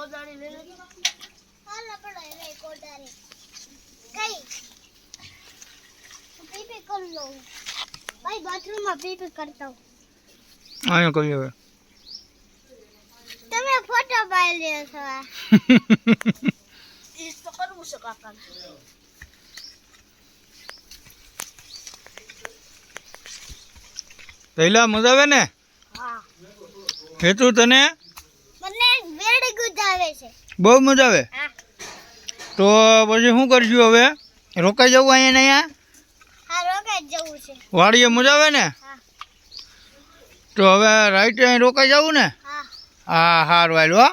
કોદાળી લઈ લે. હાલો પડો એને કોદાળી. કઈ? પીપી કરી લો. ભાઈ બાથરૂમમાં પીપી કરતો. અહીંયા કરી હવે. તમે ફોટો પાડી લ્યો છો આ. ઈ તો કરવું છે કાકા. પહેલા મજા આવે ને? હા. હેતુ તને મને વેડી ગુજાવે છે. બહુ મજા આવે. હા. તો પછી શું કરશું હવે? રોકાઈ જવું અહીંયા ને અહીંયા? હા રોકાઈ જવું છે. વાડીએ મજા આવે ને? હા. તો હવે રાઈટ અહીં રોકાઈ જવું ને? હા. હા સારું હાલો.